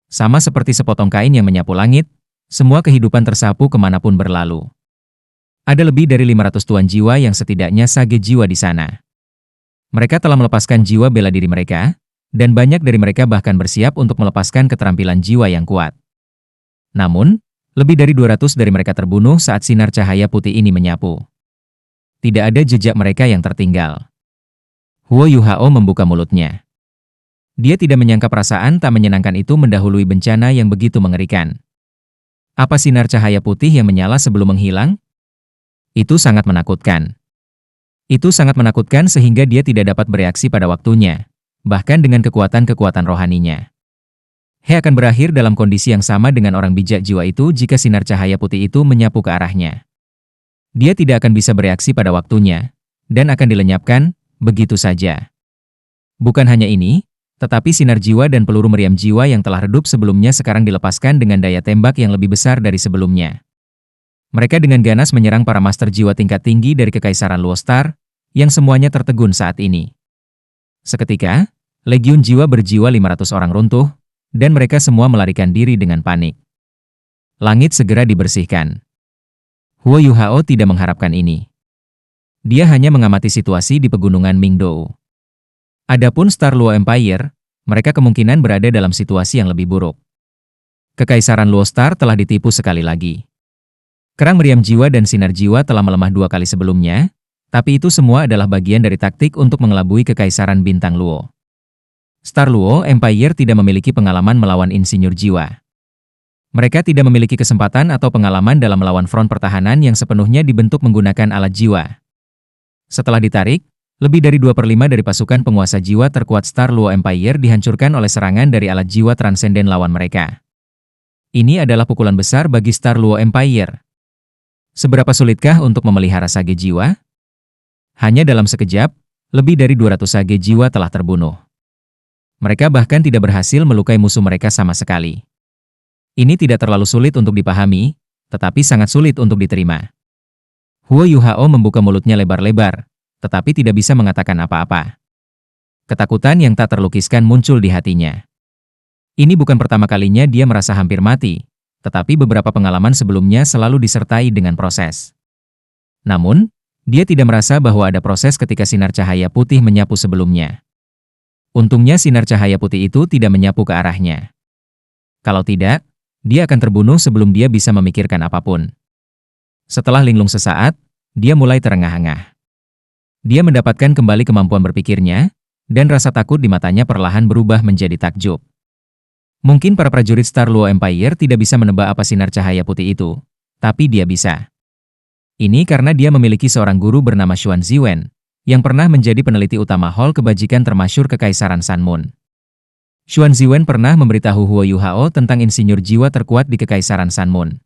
Sama seperti sepotong kain yang menyapu langit, semua kehidupan tersapu kemanapun berlalu. Ada lebih dari 500 tuan jiwa yang setidaknya sage jiwa di sana. Mereka telah melepaskan jiwa bela diri mereka, dan banyak dari mereka bahkan bersiap untuk melepaskan keterampilan jiwa yang kuat. Namun, lebih dari 200 dari mereka terbunuh saat sinar cahaya putih ini menyapu. Tidak ada jejak mereka yang tertinggal. Huo Yuhao membuka mulutnya. Dia tidak menyangka perasaan tak menyenangkan itu mendahului bencana yang begitu mengerikan. Apa sinar cahaya putih yang menyala sebelum menghilang? Itu sangat menakutkan. Itu sangat menakutkan sehingga dia tidak dapat bereaksi pada waktunya, bahkan dengan kekuatan-kekuatan rohaninya. He akan berakhir dalam kondisi yang sama dengan orang bijak jiwa itu jika sinar cahaya putih itu menyapu ke arahnya. Dia tidak akan bisa bereaksi pada waktunya, dan akan dilenyapkan, begitu saja. Bukan hanya ini, tetapi sinar jiwa dan peluru meriam jiwa yang telah redup sebelumnya sekarang dilepaskan dengan daya tembak yang lebih besar dari sebelumnya. Mereka dengan ganas menyerang para master jiwa tingkat tinggi dari Kekaisaran Luostar, yang semuanya tertegun saat ini. Seketika, legiun jiwa berjiwa 500 orang runtuh, dan mereka semua melarikan diri dengan panik. Langit segera dibersihkan. Huo Yuhao tidak mengharapkan ini. Dia hanya mengamati situasi di pegunungan Mingdou. Adapun Star Luo Empire, mereka kemungkinan berada dalam situasi yang lebih buruk. Kekaisaran Luostar telah ditipu sekali lagi. Kerang meriam jiwa dan sinar jiwa telah melemah 2 kali sebelumnya, tapi itu semua adalah bagian dari taktik untuk mengelabui Kekaisaran Bintang Luo. Star Luo Empire tidak memiliki pengalaman melawan insinyur jiwa. Mereka tidak memiliki kesempatan atau pengalaman dalam melawan front pertahanan yang sepenuhnya dibentuk menggunakan alat jiwa. Setelah ditarik, lebih dari 2/5 dari pasukan penguasa jiwa terkuat Star Luo Empire dihancurkan oleh serangan dari alat jiwa transenden lawan mereka. Ini adalah pukulan besar bagi Star Luo Empire. Seberapa sulitkah untuk memelihara sage jiwa? Hanya dalam sekejap, lebih dari 200 sage jiwa telah terbunuh. Mereka bahkan tidak berhasil melukai musuh mereka sama sekali. Ini tidak terlalu sulit untuk dipahami, tetapi sangat sulit untuk diterima. Huo Yuhao membuka mulutnya lebar-lebar, tetapi tidak bisa mengatakan apa-apa. Ketakutan yang tak terlukiskan muncul di hatinya. Ini bukan pertama kalinya dia merasa hampir mati, tetapi beberapa pengalaman sebelumnya selalu disertai dengan proses. Namun, dia tidak merasa bahwa ada proses ketika sinar cahaya putih menyapu sebelumnya. Untungnya sinar cahaya putih itu tidak menyapu ke arahnya. Kalau tidak, dia akan terbunuh sebelum dia bisa memikirkan apapun. Setelah linglung sesaat, dia mulai terengah-engah. Dia mendapatkan kembali kemampuan berpikirnya, dan rasa takut di matanya perlahan berubah menjadi takjub. Mungkin para prajurit Star Luo Empire tidak bisa menebak apa sinar cahaya putih itu, tapi dia bisa. Ini karena dia memiliki seorang guru bernama Xuan Ziwen, yang pernah menjadi peneliti utama Hall Kebajikan termasyhur Kekaisaran Sanmun. Xuan Ziwen pernah memberitahu Huo Yuhao tentang insinyur jiwa terkuat di Kekaisaran Sanmun.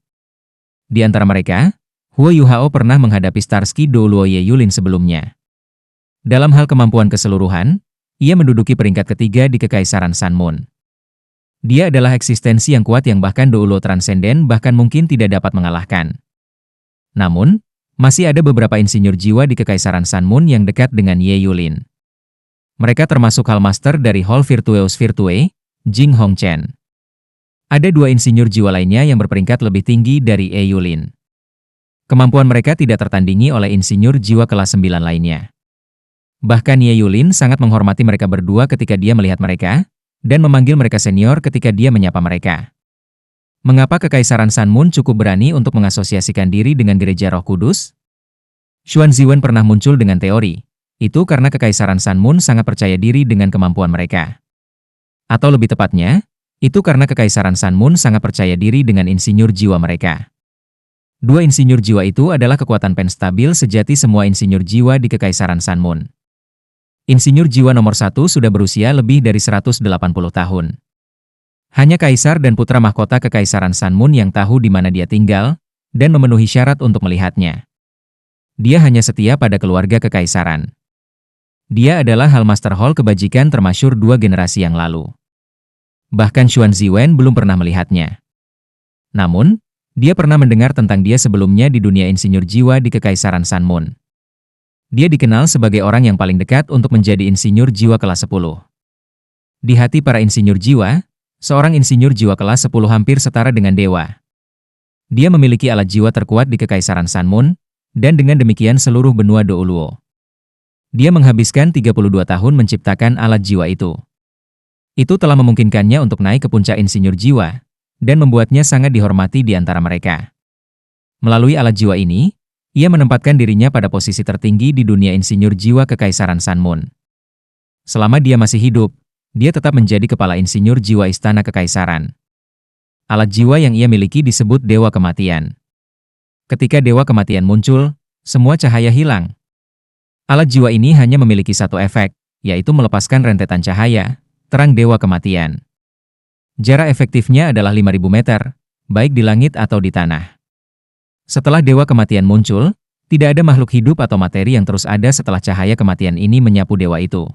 Di antara mereka, Huo Yuhao pernah menghadapi Starsky Do Luo Ye Yulin sebelumnya. Dalam hal kemampuan keseluruhan, ia menduduki peringkat ketiga di Kekaisaran Sanmun. Dia adalah eksistensi yang kuat yang bahkan Do Luo Transenden bahkan mungkin tidak dapat mengalahkan. Namun, masih ada beberapa insinyur jiwa di Kekaisaran Sanmun yang dekat dengan Ye Yulin. Mereka termasuk Hallmaster dari Hall Virtueus Virtue, Jing Hongchen. Ada 2 insinyur jiwa lainnya yang berperingkat lebih tinggi dari Ye Yulin. Kemampuan mereka tidak tertandingi oleh insinyur jiwa kelas 9 lainnya. Bahkan Ye Yulin sangat menghormati mereka berdua ketika dia melihat mereka, dan memanggil mereka senior ketika dia menyapa mereka. Mengapa Kekaisaran Sanmun cukup berani untuk mengasosiasikan diri dengan Gereja Roh Kudus? Xuan Ziwen pernah muncul dengan teori, itu karena Kekaisaran Sanmun sangat percaya diri dengan kemampuan mereka. Atau lebih tepatnya, itu karena Kekaisaran Sanmun sangat percaya diri dengan insinyur jiwa mereka. 2 insinyur jiwa itu adalah kekuatan penstabil sejati semua insinyur jiwa di Kekaisaran Sanmun. Insinyur jiwa nomor 1 sudah berusia lebih dari 180 tahun. Hanya kaisar dan putra mahkota Kekaisaran Sanmun yang tahu di mana dia tinggal, dan memenuhi syarat untuk melihatnya. Dia hanya setia pada keluarga kekaisaran. Dia adalah Hallmaster Hall Kebajikan termasyhur 2 generasi yang lalu. Bahkan Xuan Ziwen belum pernah melihatnya. Namun, dia pernah mendengar tentang dia sebelumnya di dunia insinyur jiwa di Kekaisaran Sanmun. Dia dikenal sebagai orang yang paling dekat untuk menjadi insinyur jiwa kelas 10. Di hati para insinyur jiwa, Seorang insinyur jiwa kelas 10 hampir setara dengan dewa. Dia memiliki alat jiwa terkuat di Kekaisaran Sanmun, dan dengan demikian seluruh benua Douluo. Dia menghabiskan 32 tahun menciptakan alat jiwa itu. Itu telah memungkinkannya untuk naik ke puncak insinyur jiwa, dan membuatnya sangat dihormati di antara mereka. Melalui alat jiwa ini, ia menempatkan dirinya pada posisi tertinggi di dunia insinyur jiwa Kekaisaran Sanmun. Selama dia masih hidup, dia tetap menjadi kepala insinyur jiwa Istana Kekaisaran. Alat jiwa yang ia miliki disebut Dewa Kematian. Ketika Dewa Kematian muncul, semua cahaya hilang. Alat jiwa ini hanya memiliki satu efek, yaitu melepaskan rentetan cahaya, terang Dewa Kematian. Jarak efektifnya adalah 5.000 meter, baik di langit atau di tanah. Setelah Dewa Kematian muncul, tidak ada makhluk hidup atau materi yang terus ada setelah cahaya kematian ini menyapu dewa itu.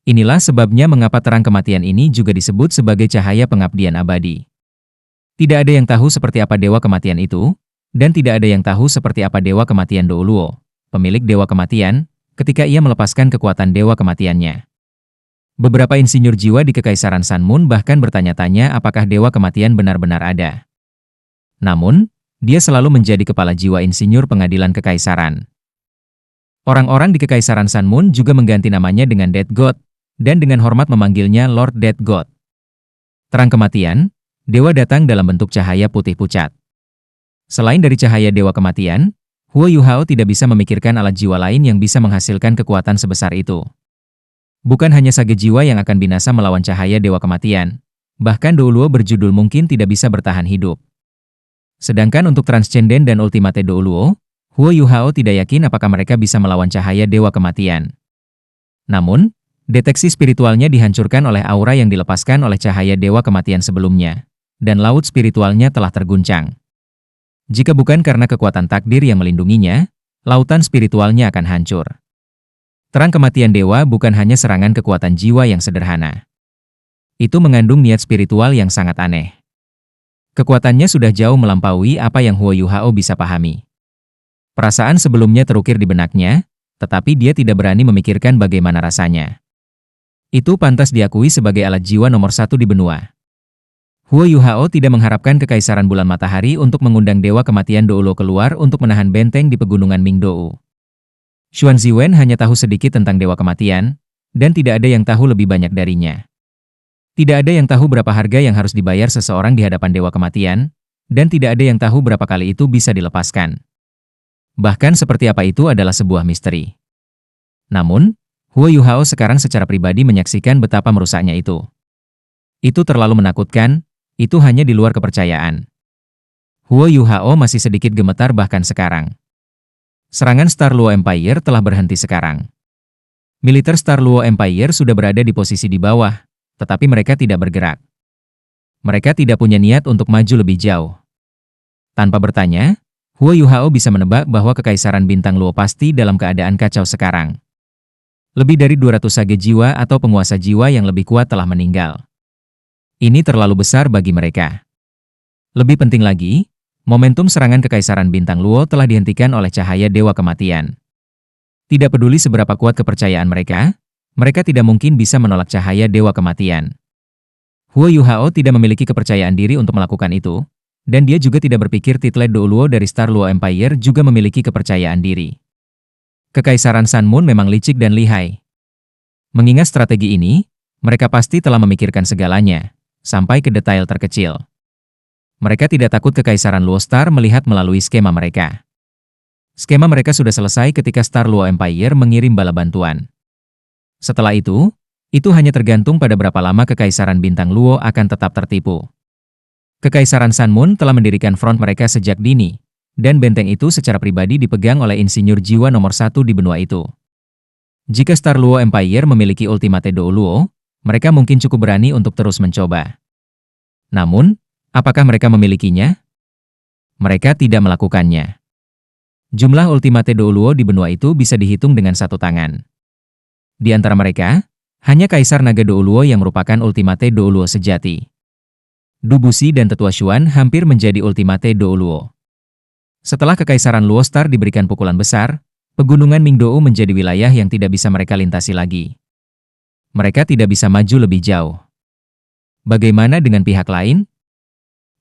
Inilah sebabnya mengapa terang kematian ini juga disebut sebagai cahaya pengabdian abadi. Tidak ada yang tahu seperti apa Dewa Kematian itu, dan tidak ada yang tahu seperti apa Dewa Kematian Douluo, pemilik Dewa Kematian, ketika ia melepaskan kekuatan Dewa Kematiannya. Beberapa insinyur jiwa di Kekaisaran Sanmun bahkan bertanya-tanya apakah Dewa Kematian benar-benar ada. Namun, dia selalu menjadi kepala jiwa insinyur pengadilan Kekaisaran. Orang-orang di Kekaisaran Sanmun juga mengganti namanya dengan Death God, dan dengan hormat memanggilnya Lord Death God. Terang kematian, dewa datang dalam bentuk cahaya putih pucat. Selain dari cahaya Dewa Kematian, Huo Yuhao tidak bisa memikirkan alat jiwa lain yang bisa menghasilkan kekuatan sebesar itu. Bukan hanya sage jiwa yang akan binasa melawan cahaya Dewa Kematian, bahkan Douluo berjudul mungkin tidak bisa bertahan hidup. Sedangkan untuk Transcendent dan Ultimate Douluo, Huo Yuhao tidak yakin apakah mereka bisa melawan cahaya Dewa Kematian. Namun, deteksi spiritualnya dihancurkan oleh aura yang dilepaskan oleh cahaya Dewa Kematian sebelumnya, dan laut spiritualnya telah terguncang. Jika bukan karena kekuatan takdir yang melindunginya, lautan spiritualnya akan hancur. Terang kematian dewa bukan hanya serangan kekuatan jiwa yang sederhana. Itu mengandung niat spiritual yang sangat aneh. Kekuatannya sudah jauh melampaui apa yang Huo Yuhao bisa pahami. Perasaan sebelumnya terukir di benaknya, tetapi dia tidak berani memikirkan bagaimana rasanya. Itu pantas diakui sebagai alat jiwa nomor 1 di benua. Huo Yuhao tidak mengharapkan Kekaisaran Bulan Matahari untuk mengundang Dewa Kematian Douluo keluar untuk menahan benteng di pegunungan Mingdou. Xuan Ziwen hanya tahu sedikit tentang Dewa Kematian, dan tidak ada yang tahu lebih banyak darinya. Tidak ada yang tahu berapa harga yang harus dibayar seseorang di hadapan Dewa Kematian, dan tidak ada yang tahu berapa kali itu bisa dilepaskan. Bahkan seperti apa itu adalah sebuah misteri. Namun, Huo Yuhao sekarang secara pribadi menyaksikan betapa merusaknya itu. Itu terlalu menakutkan, itu hanya di luar kepercayaan. Huo Yuhao masih sedikit gemetar bahkan sekarang. Serangan Star Luo Empire telah berhenti sekarang. Militer Star Luo Empire sudah berada di posisi di bawah, tetapi mereka tidak bergerak. Mereka tidak punya niat untuk maju lebih jauh. Tanpa bertanya, Huo Yuhao bisa menebak bahwa Kekaisaran Bintang Luo pasti dalam keadaan kacau sekarang. Lebih dari 200 sage jiwa atau penguasa jiwa yang lebih kuat telah meninggal. Ini terlalu besar bagi mereka. Lebih penting lagi, momentum serangan Kekaisaran Bintang Luo telah dihentikan oleh cahaya Dewa Kematian. Tidak peduli seberapa kuat kepercayaan mereka, mereka tidak mungkin bisa menolak cahaya Dewa Kematian. Huo Yuhao tidak memiliki kepercayaan diri untuk melakukan itu, dan dia juga tidak berpikir Titlet Douluo dari Star Luo Empire juga memiliki kepercayaan diri. Kekaisaran Sanmun memang licik dan lihai. Mengingat strategi ini, mereka pasti telah memikirkan segalanya, sampai ke detail terkecil. Mereka tidak takut Kekaisaran Luo Star melihat melalui skema mereka. Skema mereka sudah selesai ketika Star Luo Empire mengirim bala bantuan. Setelah itu hanya tergantung pada berapa lama Kekaisaran Bintang Luo akan tetap tertipu. Kekaisaran Sanmun telah mendirikan front mereka sejak dini, dan benteng itu secara pribadi dipegang oleh insinyur jiwa nomor 1 di benua itu. Jika Star Luo Empire memiliki Ultimate Douluo, mereka mungkin cukup berani untuk terus mencoba. Namun, apakah mereka memilikinya? Mereka tidak melakukannya. Jumlah Ultimate Douluo di benua itu bisa dihitung dengan satu tangan. Di antara mereka, hanya Kaisar Naga Douluo yang merupakan Ultimate Douluo sejati. Dubushi dan Tetua Xuan hampir menjadi Ultimate Douluo. Setelah Kekaisaran Luo Star diberikan pukulan besar, pegunungan Mingdou menjadi wilayah yang tidak bisa mereka lintasi lagi. Mereka tidak bisa maju lebih jauh. Bagaimana dengan pihak lain?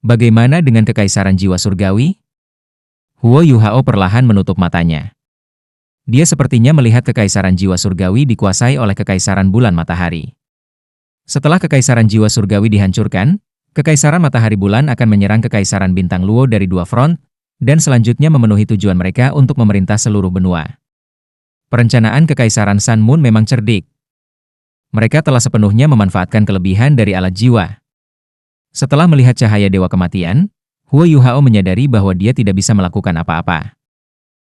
Bagaimana dengan kekaisaran jiwa surgawi? Huo Yuhao perlahan menutup matanya. Dia sepertinya melihat kekaisaran jiwa surgawi dikuasai oleh kekaisaran bulan matahari. Setelah kekaisaran jiwa surgawi dihancurkan, kekaisaran matahari bulan akan menyerang kekaisaran bintang Luo dari dua front, dan selanjutnya memenuhi tujuan mereka untuk memerintah seluruh benua. Perencanaan kekaisaran Sun Moon memang cerdik. Mereka telah sepenuhnya memanfaatkan kelebihan dari alat jiwa. Setelah melihat cahaya Dewa Kematian, Huo Yuhao menyadari bahwa dia tidak bisa melakukan apa-apa.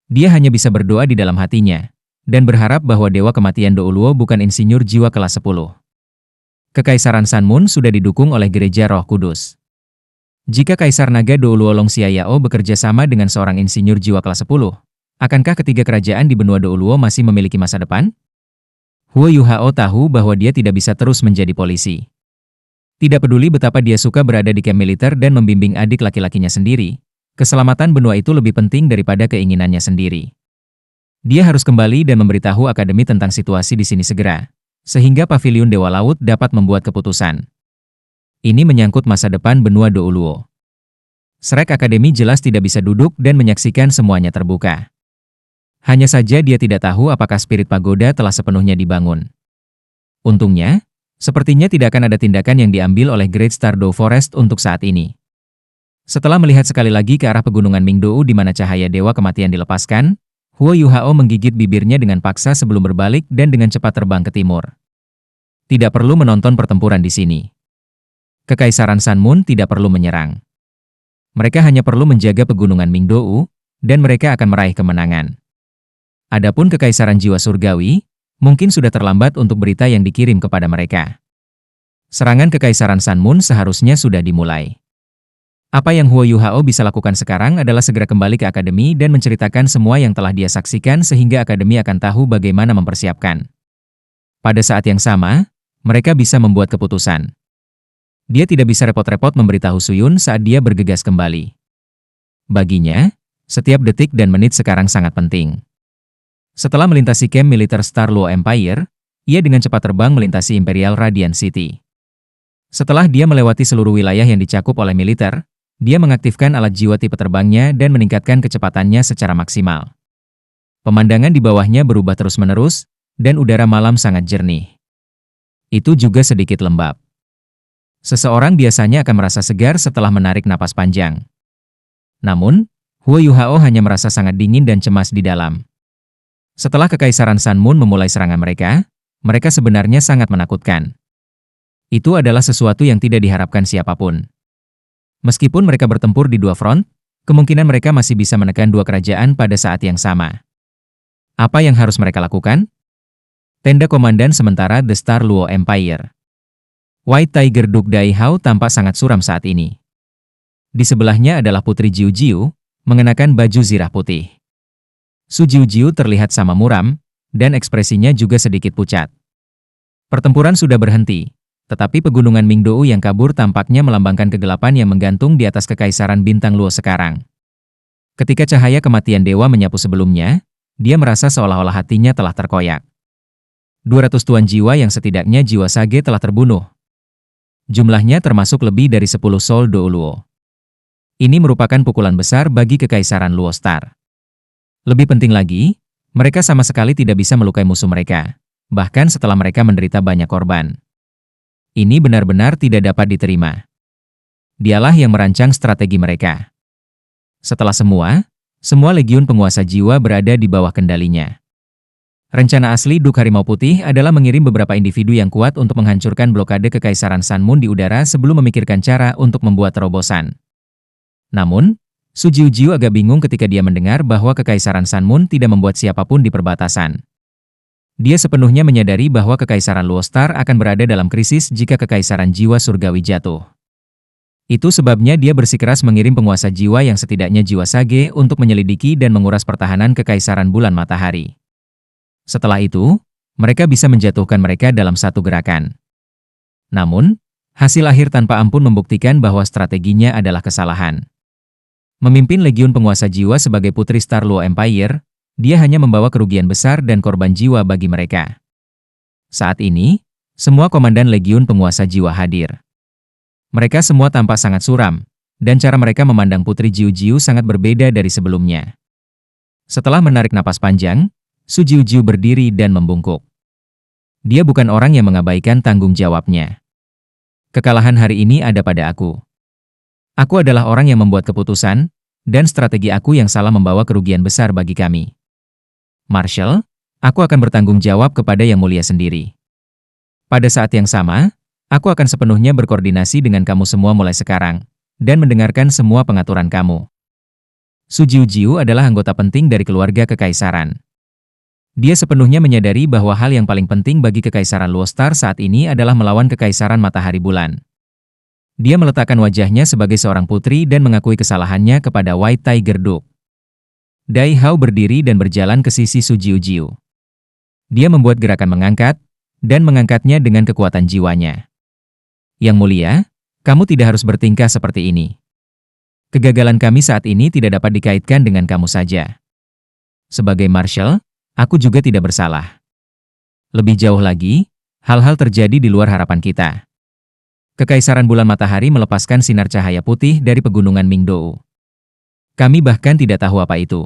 Dia hanya bisa berdoa di dalam hatinya, dan berharap bahwa Dewa Kematian Douluo bukan insinyur jiwa kelas 10. Kekaisaran Sun Moon sudah didukung oleh Gereja Roh Kudus. Jika Kaisar Naga Douluo Long Xiayao bekerja sama dengan seorang insinyur jiwa kelas 10, akankah ketiga kerajaan di benua Douluo masih memiliki masa depan? Huo Yuhao tahu bahwa dia tidak bisa terus menjadi polisi. Tidak peduli betapa dia suka berada di kamp militer dan membimbing adik laki-lakinya sendiri, keselamatan benua itu lebih penting daripada keinginannya sendiri. Dia harus kembali dan memberitahu akademi tentang situasi di sini segera, sehingga Paviliun Dewa Laut dapat membuat keputusan. Ini menyangkut masa depan benua Douluo. Shrek Akademi jelas tidak bisa duduk dan menyaksikan semuanya terbuka. Hanya saja dia tidak tahu apakah spirit pagoda telah sepenuhnya dibangun. Untungnya, sepertinya tidak akan ada tindakan yang diambil oleh Great Stardew Forest untuk saat ini. Setelah melihat sekali lagi ke arah pegunungan Mingdou di mana cahaya Dewa Kematian dilepaskan, Huo Yuhao menggigit bibirnya dengan paksa sebelum berbalik dan dengan cepat terbang ke timur. Tidak perlu menonton pertempuran di sini. Kekaisaran Sun Moon tidak perlu menyerang. Mereka hanya perlu menjaga pegunungan Mingdou, dan mereka akan meraih kemenangan. Adapun kekaisaran jiwa surgawi, mungkin sudah terlambat untuk berita yang dikirim kepada mereka. Serangan kekaisaran Sun Moon seharusnya sudah dimulai. Apa yang Huo Yuhao bisa lakukan sekarang adalah segera kembali ke akademi dan menceritakan semua yang telah dia saksikan sehingga akademi akan tahu bagaimana mempersiapkan. Pada saat yang sama, mereka bisa membuat keputusan. Dia tidak bisa repot-repot memberitahu Suyun saat dia bergegas kembali. Baginya, setiap detik dan menit sekarang sangat penting. Setelah melintasi kamp militer Star Luo Empire, ia dengan cepat terbang melintasi Imperial Radiant City. Setelah dia melewati seluruh wilayah yang dicakup oleh militer, dia mengaktifkan alat jiwa tipe terbangnya dan meningkatkan kecepatannya secara maksimal. Pemandangan di bawahnya berubah terus-menerus, dan udara malam sangat jernih. Itu juga sedikit lembab. Seseorang biasanya akan merasa segar setelah menarik napas panjang. Namun, Huo Yuhao hanya merasa sangat dingin dan cemas di dalam. Setelah kekaisaran Sun Moon memulai serangan mereka sebenarnya sangat menakutkan. Itu adalah sesuatu yang tidak diharapkan siapapun. Meskipun mereka bertempur di dua front, kemungkinan mereka masih bisa menekan dua kerajaan pada saat yang sama. Apa yang harus mereka lakukan? Tenda komandan sementara The Star Luo Empire. White Tiger Duke Dai Hao tampak sangat suram saat ini. Di sebelahnya adalah Putri Jiu Jiu, mengenakan baju zirah putih. Su Jiu Jiu terlihat sama muram, dan ekspresinya juga sedikit pucat. Pertempuran sudah berhenti, tetapi pegunungan Mingdou yang kabur tampaknya melambangkan kegelapan yang menggantung di atas kekaisaran bintang Luo sekarang. Ketika cahaya kematian dewa menyapu sebelumnya, dia merasa seolah-olah hatinya telah terkoyak. 200 tuan jiwa yang setidaknya jiwa sage telah terbunuh. Jumlahnya termasuk lebih dari 10 Soul Douluo. Ini merupakan pukulan besar bagi kekaisaran Luo Star. Lebih penting lagi, mereka sama sekali tidak bisa melukai musuh mereka, bahkan setelah mereka menderita banyak korban. Ini benar-benar tidak dapat diterima. Dialah yang merancang strategi mereka. Setelah semua legiun penguasa jiwa berada di bawah kendalinya. Rencana asli Duke Harimau Putih adalah mengirim beberapa individu yang kuat untuk menghancurkan blokade kekaisaran Sun Moon di udara sebelum memikirkan cara untuk membuat terobosan. Namun, Su Jiu Jiu agak bingung ketika dia mendengar bahwa kekaisaran Sun Moon tidak membuat siapapun di perbatasan. Dia sepenuhnya menyadari bahwa kekaisaran Luo Star akan berada dalam krisis jika kekaisaran jiwa surgawi jatuh. Itu sebabnya dia bersikeras mengirim penguasa jiwa yang setidaknya jiwa sage untuk menyelidiki dan menguras pertahanan kekaisaran bulan matahari. Setelah itu, mereka bisa menjatuhkan mereka dalam satu gerakan. Namun, hasil akhir tanpa ampun membuktikan bahwa strateginya adalah kesalahan. Memimpin legiun penguasa jiwa sebagai putri Star Luo Empire, dia hanya membawa kerugian besar dan korban jiwa bagi mereka. Saat ini, semua komandan legiun penguasa jiwa hadir. Mereka semua tampak sangat suram, dan cara mereka memandang Putri Jiu-Jiu sangat berbeda dari sebelumnya. Setelah menarik napas panjang, Su Jiu-Jiu berdiri dan membungkuk. Dia bukan orang yang mengabaikan tanggung jawabnya. Kekalahan hari ini ada pada aku. Aku adalah orang yang membuat keputusan, dan strategi aku yang salah membawa kerugian besar bagi kami. Marshall, aku akan bertanggung jawab kepada Yang Mulia sendiri. Pada saat yang sama, aku akan sepenuhnya berkoordinasi dengan kamu semua mulai sekarang, dan mendengarkan semua pengaturan kamu. Su Jiu-Jiu adalah anggota penting dari keluarga kekaisaran. Dia sepenuhnya menyadari bahwa hal yang paling penting bagi Kekaisaran Luostar saat ini adalah melawan Kekaisaran Matahari Bulan. Dia meletakkan wajahnya sebagai seorang putri dan mengakui kesalahannya kepada White Tiger Duke. Dai Hao berdiri dan berjalan ke sisi Su Jiu-Jiu. Dia membuat gerakan mengangkat, dan mengangkatnya dengan kekuatan jiwanya. Yang Mulia, kamu tidak harus bertingkah seperti ini. Kegagalan kami saat ini tidak dapat dikaitkan dengan kamu saja. Sebagai Marshal, aku juga tidak bersalah. Lebih jauh lagi, hal-hal terjadi di luar harapan kita. Kekaisaran Bulan Matahari melepaskan sinar cahaya putih dari pegunungan Mingdou. Kami bahkan tidak tahu apa itu.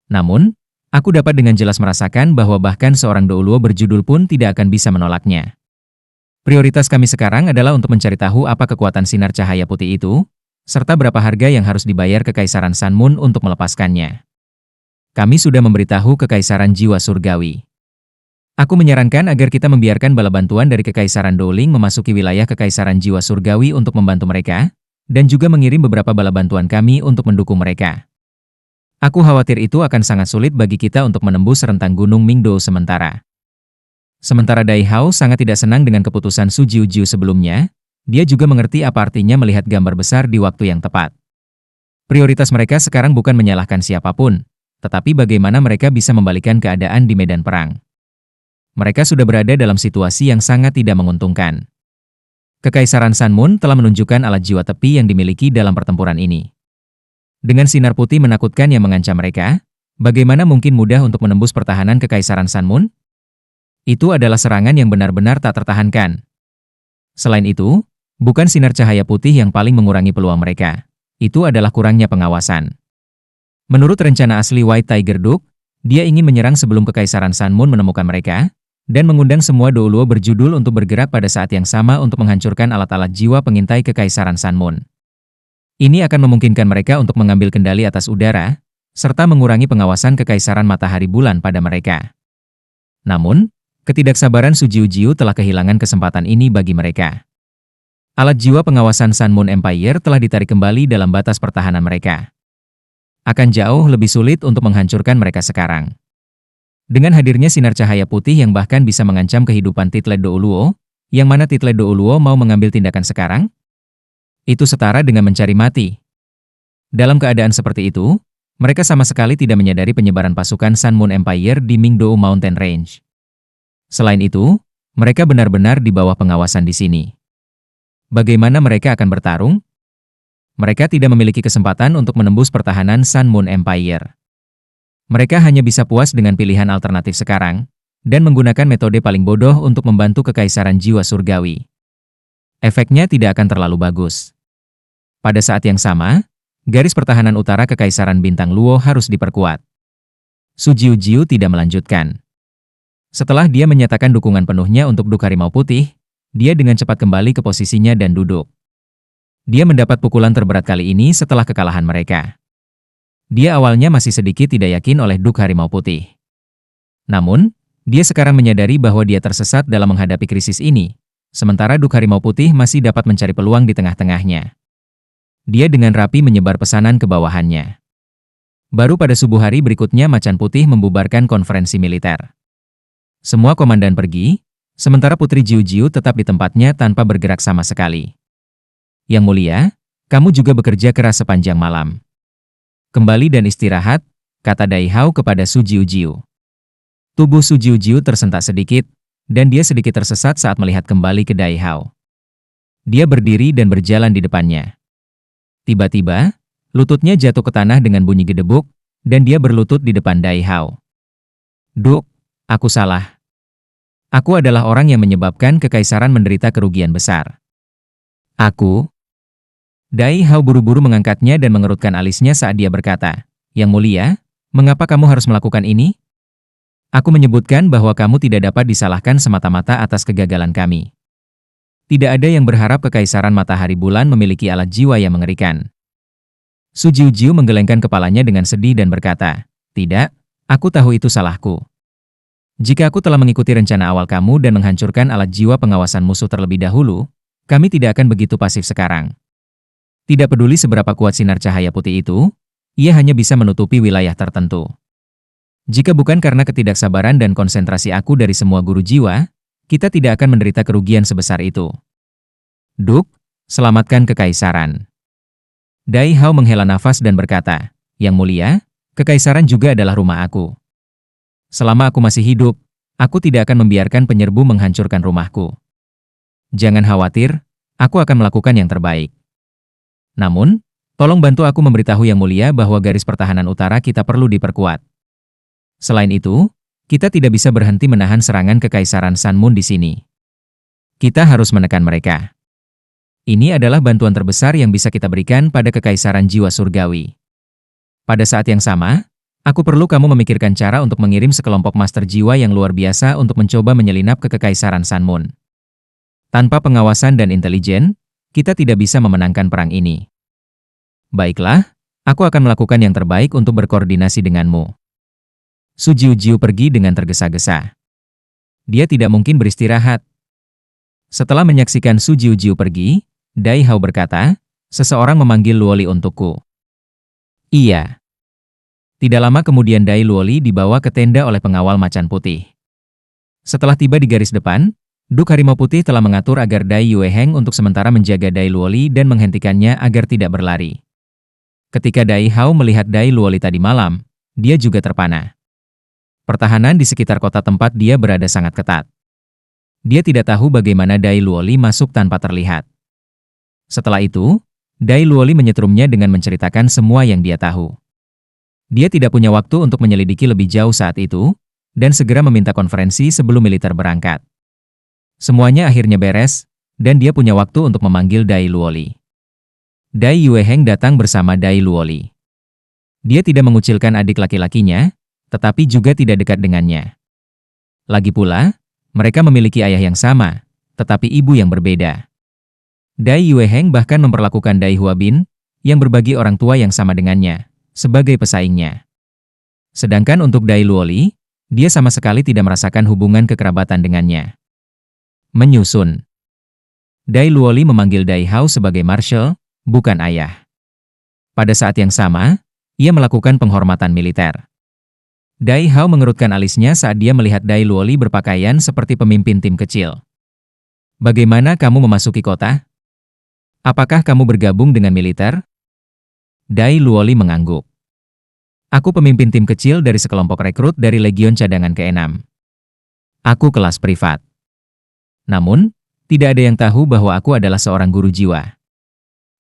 Namun, aku dapat dengan jelas merasakan bahwa bahkan seorang Douluo berjudul pun tidak akan bisa menolaknya. Prioritas kami sekarang adalah untuk mencari tahu apa kekuatan sinar cahaya putih itu, serta berapa harga yang harus dibayar Kekaisaran Sun Moon untuk melepaskannya. Kami sudah memberitahu Kekaisaran Jiwa Surgawi. Aku menyarankan agar kita membiarkan bala bantuan dari Kekaisaran Douling memasuki wilayah Kekaisaran Jiwa Surgawi untuk membantu mereka, dan juga mengirim beberapa bala bantuan kami untuk mendukung mereka. Aku khawatir itu akan sangat sulit bagi kita untuk menembus rentang Gunung Mingdou sementara. Sementara Dai Hao sangat tidak senang dengan keputusan Su Jiu-Jiu sebelumnya, dia juga mengerti apa artinya melihat gambar besar di waktu yang tepat. Prioritas mereka sekarang bukan menyalahkan siapapun, tetapi bagaimana mereka bisa membalikan keadaan di medan perang. Mereka sudah berada dalam situasi yang sangat tidak menguntungkan. Kekaisaran Sun Moon telah menunjukkan alat jiwa tepi yang dimiliki dalam pertempuran ini. Dengan sinar putih menakutkan yang mengancam mereka, bagaimana mungkin mudah untuk menembus pertahanan Kekaisaran Sun Moon? Itu adalah serangan yang benar-benar tak tertahankan. Selain itu, bukan sinar cahaya putih yang paling mengurangi peluang mereka. Itu adalah kurangnya pengawasan. Menurut rencana asli White Tiger Duke, dia ingin menyerang sebelum Kekaisaran Sun Moon menemukan mereka, dan mengundang semua Douluo berjudul untuk bergerak pada saat yang sama untuk menghancurkan alat-alat jiwa pengintai Kekaisaran Sun Moon. Ini akan memungkinkan mereka untuk mengambil kendali atas udara, serta mengurangi pengawasan Kekaisaran Matahari Bulan pada mereka. Namun, ketidaksabaran Su Jiu-Jiu telah kehilangan kesempatan ini bagi mereka. Alat jiwa pengawasan Sun Moon Empire telah ditarik kembali dalam batas pertahanan mereka. Akan jauh lebih sulit untuk menghancurkan mereka sekarang. Dengan hadirnya sinar cahaya putih yang bahkan bisa mengancam kehidupan Titlet Douluo, yang mana Titlet Douluo mau mengambil tindakan sekarang? Itu setara dengan mencari mati. Dalam keadaan seperti itu, mereka sama sekali tidak menyadari penyebaran pasukan Sun Moon Empire di Mingdou Mountain Range. Selain itu, mereka benar-benar di bawah pengawasan di sini. Bagaimana mereka akan bertarung? Mereka tidak memiliki kesempatan untuk menembus pertahanan Sun Moon Empire. Mereka hanya bisa puas dengan pilihan alternatif sekarang, dan menggunakan metode paling bodoh untuk membantu Kekaisaran Jiwa Surgawi. Efeknya tidak akan terlalu bagus. Pada saat yang sama, garis pertahanan utara Kekaisaran Bintang Luo harus diperkuat. Su Jiu-Jiu tidak melanjutkan. Setelah dia menyatakan dukungan penuhnya untuk Duke Harimau Putih, dia dengan cepat kembali ke posisinya dan duduk. Dia mendapat pukulan terberat kali ini setelah kekalahan mereka. Dia awalnya masih sedikit tidak yakin oleh Duke Harimau Putih. Namun, dia sekarang menyadari bahwa dia tersesat dalam menghadapi krisis ini, sementara Duke Harimau Putih masih dapat mencari peluang di tengah-tengahnya. Dia dengan rapi menyebar pesanan ke bawahannya. Baru pada subuh hari berikutnya Macan Putih membubarkan konferensi militer. Semua komandan pergi, sementara Putri Jiu-Jiu tetap di tempatnya tanpa bergerak sama sekali. Yang Mulia, kamu juga bekerja keras sepanjang malam. Kembali dan istirahat, kata Dai Hao kepada Su Jiu-Jiu. Tubuh Su Jiu-Jiu tersentak sedikit, dan dia sedikit tersesat saat melihat kembali ke Dai Hao. Dia berdiri dan berjalan di depannya. Tiba-tiba, lututnya jatuh ke tanah dengan bunyi gedebuk, dan dia berlutut di depan Dai Hao. Duke, aku salah. Aku adalah orang yang menyebabkan Kekaisaran menderita kerugian besar. Aku? Dai Hao buru-buru mengangkatnya dan mengerutkan alisnya saat dia berkata, Yang Mulia, mengapa kamu harus melakukan ini? Aku menyebutkan bahwa kamu tidak dapat disalahkan semata-mata atas kegagalan kami. Tidak ada yang berharap kekaisaran matahari bulan memiliki alat jiwa yang mengerikan. Su Jiujiu menggelengkan kepalanya dengan sedih dan berkata, Tidak, aku tahu itu salahku. Jika aku telah mengikuti rencana awal kamu dan menghancurkan alat jiwa pengawasan musuh terlebih dahulu, kami tidak akan begitu pasif sekarang. Tidak peduli seberapa kuat sinar cahaya putih itu, ia hanya bisa menutupi wilayah tertentu. Jika bukan karena ketidaksabaran dan konsentrasi aku dari semua guru jiwa, kita tidak akan menderita kerugian sebesar itu. Duk, selamatkan kekaisaran. Dai Hao menghela nafas dan berkata, Yang Mulia, kekaisaran juga adalah rumah aku. Selama aku masih hidup, aku tidak akan membiarkan penyerbu menghancurkan rumahku. Jangan khawatir, aku akan melakukan yang terbaik. Namun, tolong bantu aku memberitahu Yang Mulia bahwa garis pertahanan utara kita perlu diperkuat. Selain itu, kita tidak bisa berhenti menahan serangan kekaisaran Sun Moon di sini. Kita harus menekan mereka. Ini adalah bantuan terbesar yang bisa kita berikan pada kekaisaran jiwa surgawi. Pada saat yang sama, aku perlu kamu memikirkan cara untuk mengirim sekelompok master jiwa yang luar biasa untuk mencoba menyelinap ke kekaisaran Sun Moon. Tanpa pengawasan dan intelijen, kita tidak bisa memenangkan perang ini. Baiklah, aku akan melakukan yang terbaik untuk berkoordinasi denganmu. Su Jiujiu pergi dengan tergesa-gesa. Dia tidak mungkin beristirahat. Setelah menyaksikan Su Jiujiu pergi, Dai Hao berkata, seseorang memanggil Luoli untukku. Iya. Tidak lama kemudian Dai Luoli dibawa ke tenda oleh pengawal macan putih. Setelah tiba di garis depan, Duk Harimau Putih telah mengatur agar Dai Yueheng untuk sementara menjaga Dai Luoli dan menghentikannya agar tidak berlari. Ketika Dai Hao melihat Dai Luoli tadi malam, dia juga terpana. Pertahanan di sekitar kota tempat dia berada sangat ketat. Dia tidak tahu bagaimana Dai Luoli masuk tanpa terlihat. Setelah itu, Dai Luoli menyetrumnya dengan menceritakan semua yang dia tahu. Dia tidak punya waktu untuk menyelidiki lebih jauh saat itu, dan segera meminta konferensi sebelum militer berangkat. Semuanya akhirnya beres, dan dia punya waktu untuk memanggil Dai Luoli. Dai Yueheng datang bersama Dai Luoli. Dia tidak mengucilkan adik laki-lakinya, tetapi juga tidak dekat dengannya. Lagi pula, mereka memiliki ayah yang sama, tetapi ibu yang berbeda. Dai Yueheng bahkan memperlakukan Dai Huabin, yang berbagi orang tua yang sama dengannya, sebagai pesaingnya. Sedangkan untuk Dai Luoli, dia sama sekali tidak merasakan hubungan kekerabatan dengannya. Menyusun. Dai Luoli memanggil Dai Hao sebagai marshal, bukan ayah. Pada saat yang sama, ia melakukan penghormatan militer. Dai Hao mengerutkan alisnya saat dia melihat Dai Luoli berpakaian seperti pemimpin tim kecil. Bagaimana kamu memasuki kota? Apakah kamu bergabung dengan militer? Dai Luoli mengangguk. Aku pemimpin tim kecil dari sekelompok rekrut dari Legion Cadangan ke-6. Aku kelas privat. Namun, tidak ada yang tahu bahwa aku adalah seorang guru jiwa.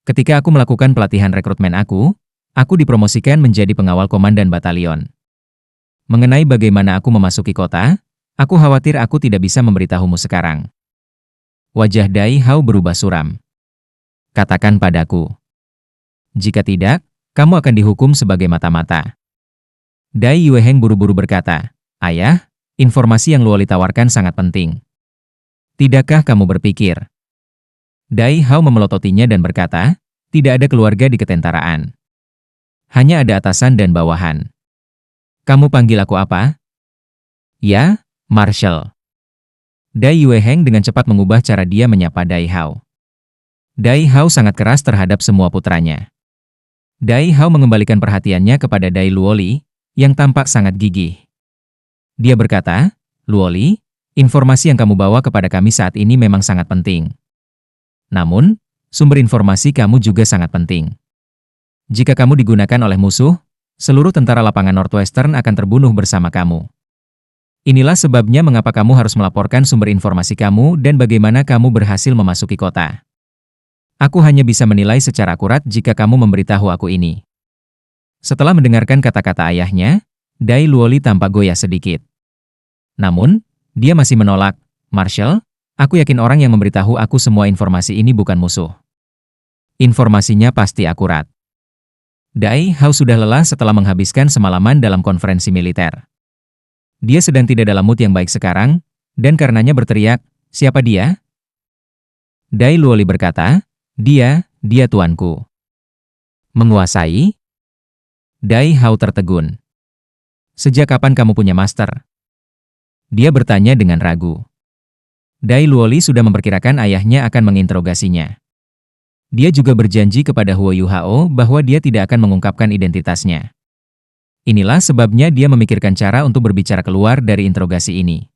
Ketika aku melakukan pelatihan rekrutmen aku dipromosikan menjadi pengawal komandan batalion. Mengenai bagaimana aku memasuki kota, aku khawatir aku tidak bisa memberitahumu sekarang. Wajah Dai Hao berubah suram. Katakan padaku. Jika tidak, kamu akan dihukum sebagai mata-mata. Dai Yueheng buru-buru berkata, Ayah, informasi yang Luoli tawarkan sangat penting. Tidakkah kamu berpikir? Dai Hao memelototinya dan berkata, tidak ada keluarga di ketentaraan. Hanya ada atasan dan bawahan. Kamu panggil aku apa? Ya, Marshal. Dai Yueheng dengan cepat mengubah cara dia menyapa Dai Hao. Dai Hao sangat keras terhadap semua putranya. Dai Hao mengembalikan perhatiannya kepada Dai Luoli, yang tampak sangat gigih. Dia berkata, Luoli, informasi yang kamu bawa kepada kami saat ini memang sangat penting. Namun, sumber informasi kamu juga sangat penting. Jika kamu digunakan oleh musuh, seluruh tentara lapangan Northwestern akan terbunuh bersama kamu. Inilah sebabnya mengapa kamu harus melaporkan sumber informasi kamu dan bagaimana kamu berhasil memasuki kota. Aku hanya bisa menilai secara akurat jika kamu memberitahu aku ini. Setelah mendengarkan kata-kata ayahnya, Dai Luoli tampak goyah sedikit. Namun, dia masih menolak, Marshal, aku yakin orang yang memberitahu aku semua informasi ini bukan musuh. Informasinya pasti akurat. Dai Hao sudah lelah setelah menghabiskan semalaman dalam konferensi militer. Dia sedang tidak dalam mood yang baik sekarang, dan karenanya berteriak, "Siapa dia?" Dai Luoli berkata, dia tuanku." "Menguasai?" Dai Hao tertegun. "Sejak kapan kamu punya master?" Dia bertanya dengan ragu. Dai Luoli sudah memperkirakan ayahnya akan menginterogasinya. Dia juga berjanji kepada Huo Yuhao bahwa dia tidak akan mengungkapkan identitasnya. Inilah sebabnya dia memikirkan cara untuk berbicara keluar dari interogasi ini.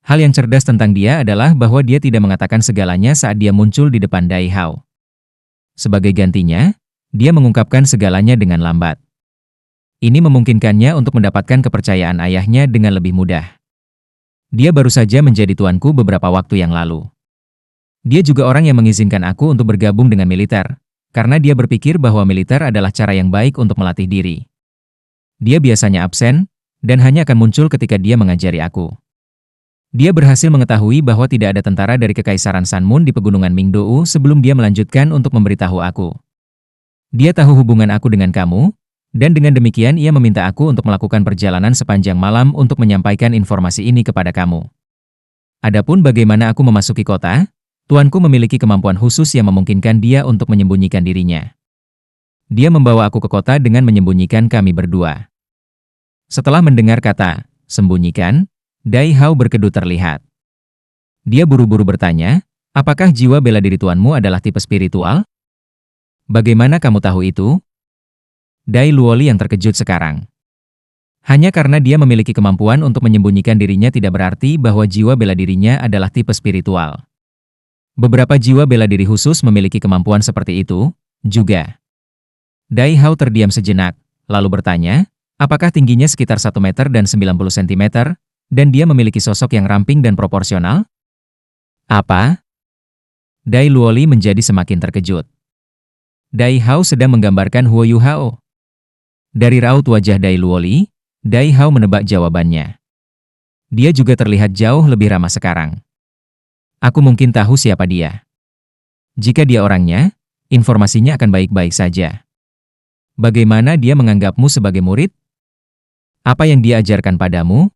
Hal yang cerdas tentang dia adalah bahwa dia tidak mengatakan segalanya saat dia muncul di depan Dai Hao. Sebagai gantinya, dia mengungkapkan segalanya dengan lambat. Ini memungkinkannya untuk mendapatkan kepercayaan ayahnya dengan lebih mudah. Dia baru saja menjadi tuanku beberapa waktu yang lalu. Dia juga orang yang mengizinkan aku untuk bergabung dengan militer, karena dia berpikir bahwa militer adalah cara yang baik untuk melatih diri. Dia biasanya absen, dan hanya akan muncul ketika dia mengajari aku. Dia berhasil mengetahui bahwa tidak ada tentara dari Kekaisaran Sanmun di pegunungan Mingdou sebelum dia melanjutkan untuk memberitahu aku. Dia tahu hubungan aku dengan kamu, dan dengan demikian ia meminta aku untuk melakukan perjalanan sepanjang malam untuk menyampaikan informasi ini kepada kamu. Adapun bagaimana aku memasuki kota, tuanku memiliki kemampuan khusus yang memungkinkan dia untuk menyembunyikan dirinya. Dia membawa aku ke kota dengan menyembunyikan kami berdua. Setelah mendengar kata, "sembunyikan," Dai Hao berkedut terlihat. Dia buru-buru bertanya, "Apakah jiwa bela diri tuanmu adalah tipe spiritual?" "Bagaimana kamu tahu itu?" Dai Luoli yang terkejut sekarang. Hanya karena dia memiliki kemampuan untuk menyembunyikan dirinya tidak berarti bahwa jiwa bela dirinya adalah tipe spiritual. Beberapa jiwa bela diri khusus memiliki kemampuan seperti itu, juga. Dai Hao terdiam sejenak, lalu bertanya, apakah tingginya sekitar 1 meter dan 90 cm, dan dia memiliki sosok yang ramping dan proporsional? Apa? Dai Luoli menjadi semakin terkejut. Dai Hao sedang menggambarkan Huo Yuhao. Dari raut wajah Dai Luoli, Dai Hao menebak jawabannya. Dia juga terlihat jauh lebih ramah sekarang. Aku mungkin tahu siapa dia. Jika dia orangnya, informasinya akan baik-baik saja. Bagaimana dia menganggapmu sebagai murid? Apa yang dia ajarkan padamu?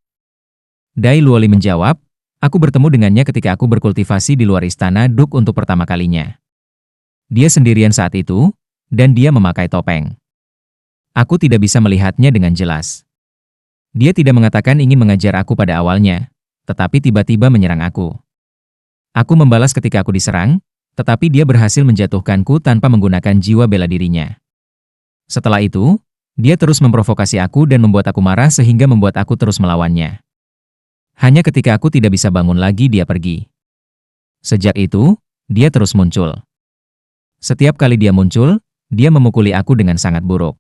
Dai Luoli menjawab, aku bertemu dengannya ketika aku berkultivasi di luar istana Duk untuk pertama kalinya. Dia sendirian saat itu, dan dia memakai topeng. Aku tidak bisa melihatnya dengan jelas. Dia tidak mengatakan ingin mengajar aku pada awalnya, tetapi tiba-tiba menyerang aku. Aku membalas ketika aku diserang, tetapi dia berhasil menjatuhkanku tanpa menggunakan jiwa bela dirinya. Setelah itu, dia terus memprovokasi aku dan membuat aku marah sehingga membuat aku terus melawannya. Hanya ketika aku tidak bisa bangun lagi dia pergi. Sejak itu, dia terus muncul. Setiap kali dia muncul, dia memukuli aku dengan sangat buruk.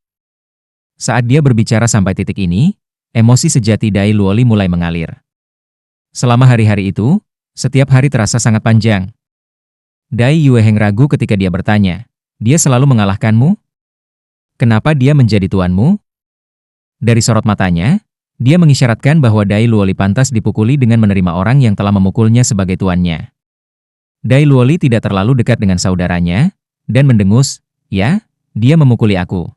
Saat dia berbicara sampai titik ini, emosi sejati Dai Luoli mulai mengalir. Selama hari-hari itu, setiap hari terasa sangat panjang. Dai Yueheng ragu ketika dia bertanya, dia selalu mengalahkanmu? Kenapa dia menjadi tuanmu? Dari sorot matanya, dia mengisyaratkan bahwa Dai Luoli pantas dipukuli dengan menerima orang yang telah memukulnya sebagai tuannya. Dai Luoli tidak terlalu dekat dengan saudaranya, dan mendengus, ya, dia memukuli aku.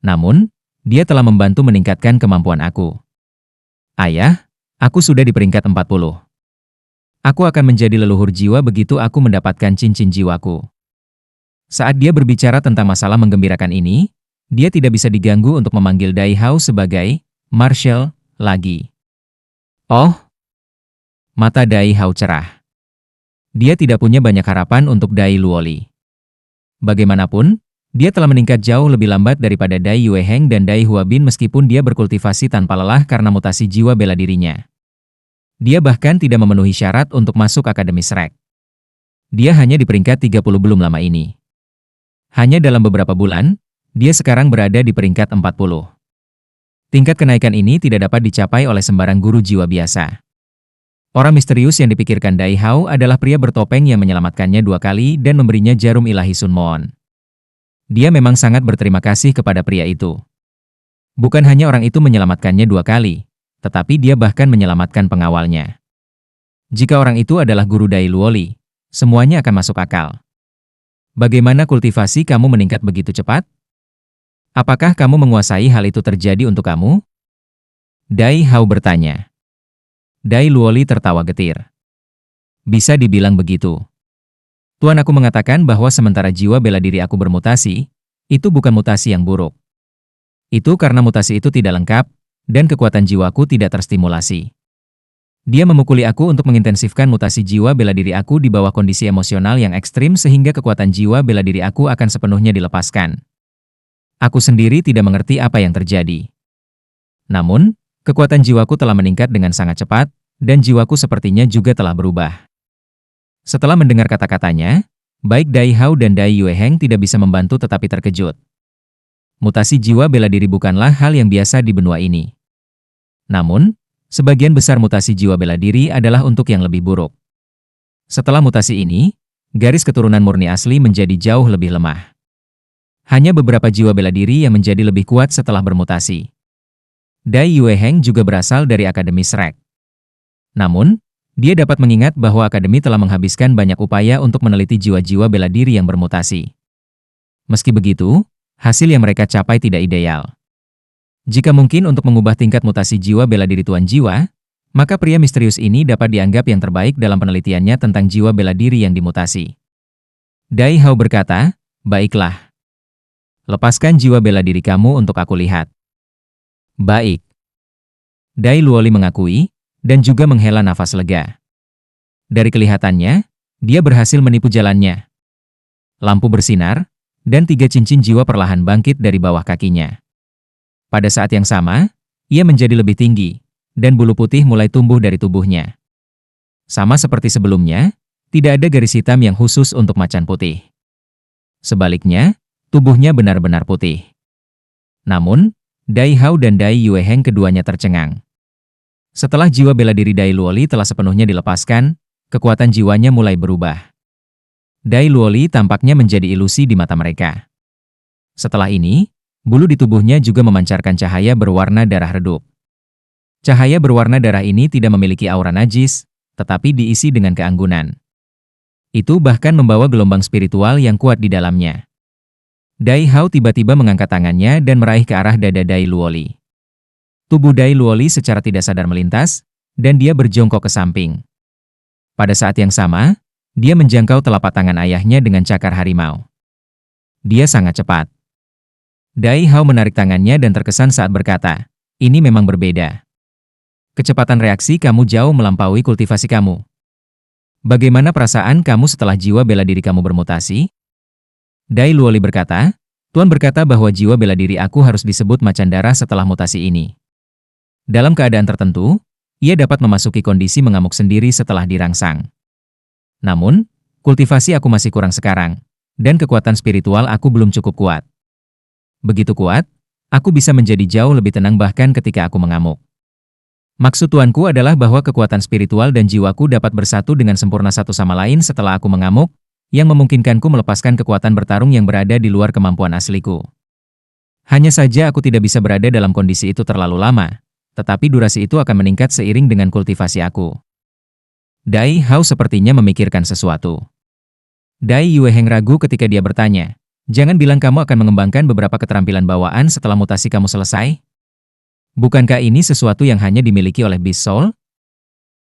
Namun, dia telah membantu meningkatkan kemampuan aku. Ayah, aku sudah di peringkat 40. Aku akan menjadi leluhur jiwa begitu aku mendapatkan cincin jiwaku. Saat dia berbicara tentang masalah menggembirakan ini, dia tidak bisa diganggu untuk memanggil Dai Hao sebagai Marshal lagi. Oh, mata Dai Hao cerah. Dia tidak punya banyak harapan untuk Dai Luoli. Bagaimanapun, dia telah meningkat jauh lebih lambat daripada Dai Yueheng dan Dai Huabin meskipun dia berkultivasi tanpa lelah karena mutasi jiwa bela dirinya. Dia bahkan tidak memenuhi syarat untuk masuk Akademi Shrek. Dia hanya di peringkat 30 belum lama ini. Hanya dalam beberapa bulan, dia sekarang berada di peringkat 40. Tingkat kenaikan ini tidak dapat dicapai oleh sembarang guru jiwa biasa. Orang misterius yang dipikirkan Dai Hao adalah pria bertopeng yang menyelamatkannya 2 kali dan memberinya jarum ilahi Sun Moon. Dia memang sangat berterima kasih kepada pria itu. Bukan hanya orang itu menyelamatkannya 2 kali, tetapi dia bahkan menyelamatkan pengawalnya. Jika orang itu adalah guru Dai Luoli, semuanya akan masuk akal. Bagaimana kultivasi kamu meningkat begitu cepat? Apakah kamu menguasai hal itu terjadi untuk kamu? Dai Hao bertanya. Dai Luoli tertawa getir. Bisa dibilang begitu. Tuan aku mengatakan bahwa sementara jiwa bela diri aku bermutasi, itu bukan mutasi yang buruk. Itu karena mutasi itu tidak lengkap, dan kekuatan jiwaku tidak terstimulasi. Dia memukuli aku untuk mengintensifkan mutasi jiwa bela diri aku di bawah kondisi emosional yang ekstrim sehingga kekuatan jiwa bela diri aku akan sepenuhnya dilepaskan. Aku sendiri tidak mengerti apa yang terjadi. Namun, kekuatan jiwaku telah meningkat dengan sangat cepat, dan jiwaku sepertinya juga telah berubah. Setelah mendengar kata-katanya, baik Dai Hao dan Dai Yueheng tidak bisa membantu tetapi terkejut. Mutasi jiwa bela diri bukanlah hal yang biasa di benua ini. Namun, sebagian besar mutasi jiwa bela diri adalah untuk yang lebih buruk. Setelah mutasi ini, garis keturunan murni asli menjadi jauh lebih lemah. Hanya beberapa jiwa bela diri yang menjadi lebih kuat setelah bermutasi. Dai Yueheng juga berasal dari Akademi Shrek. Namun, dia dapat mengingat bahwa Akademi telah menghabiskan banyak upaya untuk meneliti jiwa-jiwa bela diri yang bermutasi. Meski begitu, hasil yang mereka capai tidak ideal. Jika mungkin untuk mengubah tingkat mutasi jiwa bela diri Tuan Jiwa, maka pria misterius ini dapat dianggap yang terbaik dalam penelitiannya tentang jiwa bela diri yang dimutasi. Dai Hao berkata, "Baiklah. Lepaskan jiwa bela diri kamu untuk aku lihat." Baik. Dai Luoli mengakui, dan juga menghela nafas lega. Dari kelihatannya, dia berhasil menipu jalannya. Lampu bersinar, dan 3 cincin jiwa perlahan bangkit dari bawah kakinya. Pada saat yang sama, ia menjadi lebih tinggi, dan bulu putih mulai tumbuh dari tubuhnya. Sama seperti sebelumnya, tidak ada garis hitam yang khusus untuk macan putih. Sebaliknya, tubuhnya benar-benar putih. Namun, Dai Hao dan Dai Yueheng keduanya tercengang. Setelah jiwa bela diri Dai Luoli telah sepenuhnya dilepaskan, kekuatan jiwanya mulai berubah. Dai Luoli tampaknya menjadi ilusi di mata mereka. Setelah ini, bulu di tubuhnya juga memancarkan cahaya berwarna darah redup. Cahaya berwarna darah ini tidak memiliki aura najis, tetapi diisi dengan keanggunan. Itu bahkan membawa gelombang spiritual yang kuat di dalamnya. Dai Hao tiba-tiba mengangkat tangannya dan meraih ke arah dada Dai Luoli. Tubuh Dai Luoli secara tidak sadar melintas, dan dia berjongkok ke samping. Pada saat yang sama, dia menjangkau telapak tangan ayahnya dengan cakar harimau. Dia sangat cepat. Dai Hao menarik tangannya dan terkesan saat berkata, "Ini memang berbeda. Kecepatan reaksi kamu jauh melampaui kultivasi kamu. Bagaimana perasaan kamu setelah jiwa bela diri kamu bermutasi?" Dai Luoli berkata, "Tuan berkata bahwa jiwa bela diri aku harus disebut macan darah setelah mutasi ini. Dalam keadaan tertentu, ia dapat memasuki kondisi mengamuk sendiri setelah dirangsang. Namun, kultivasi aku masih kurang sekarang, dan kekuatan spiritual aku belum cukup kuat. Begitu kuat, aku bisa menjadi jauh lebih tenang bahkan ketika aku mengamuk. Maksud tuanku adalah bahwa kekuatan spiritual dan jiwaku dapat bersatu dengan sempurna satu sama lain setelah aku mengamuk, yang memungkinkanku melepaskan kekuatan bertarung yang berada di luar kemampuan asliku. Hanya saja aku tidak bisa berada dalam kondisi itu terlalu lama, tetapi durasi itu akan meningkat seiring dengan kultivasi aku." Dai Hao sepertinya memikirkan sesuatu. Dai Yueheng ragu ketika dia bertanya, "Jangan bilang kamu akan mengembangkan beberapa keterampilan bawaan setelah mutasi kamu selesai? Bukankah ini sesuatu yang hanya dimiliki oleh Beast Soul?"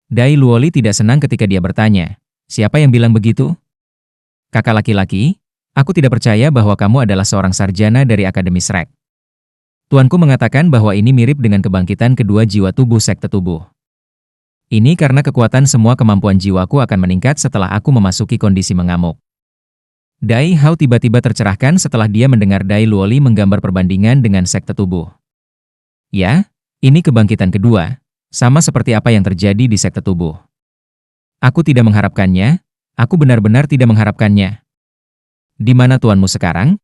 Dai Luoli tidak senang ketika dia bertanya, "Siapa yang bilang begitu?" "Kakak laki-laki, aku tidak percaya bahwa kamu adalah seorang sarjana dari Akademi Shrek. Tuanku mengatakan bahwa ini mirip dengan kebangkitan kedua jiwa tubuh sekte tubuh. Ini karena kekuatan semua kemampuan jiwaku akan meningkat setelah aku memasuki kondisi mengamuk." Dai Hao tiba-tiba tercerahkan setelah dia mendengar Dai Luoli menggambar perbandingan dengan sekte tubuh. "Ya, ini kebangkitan kedua, sama seperti apa yang terjadi di sekte tubuh. Aku tidak mengharapkannya, aku benar-benar tidak mengharapkannya. Di mana tuanmu sekarang?"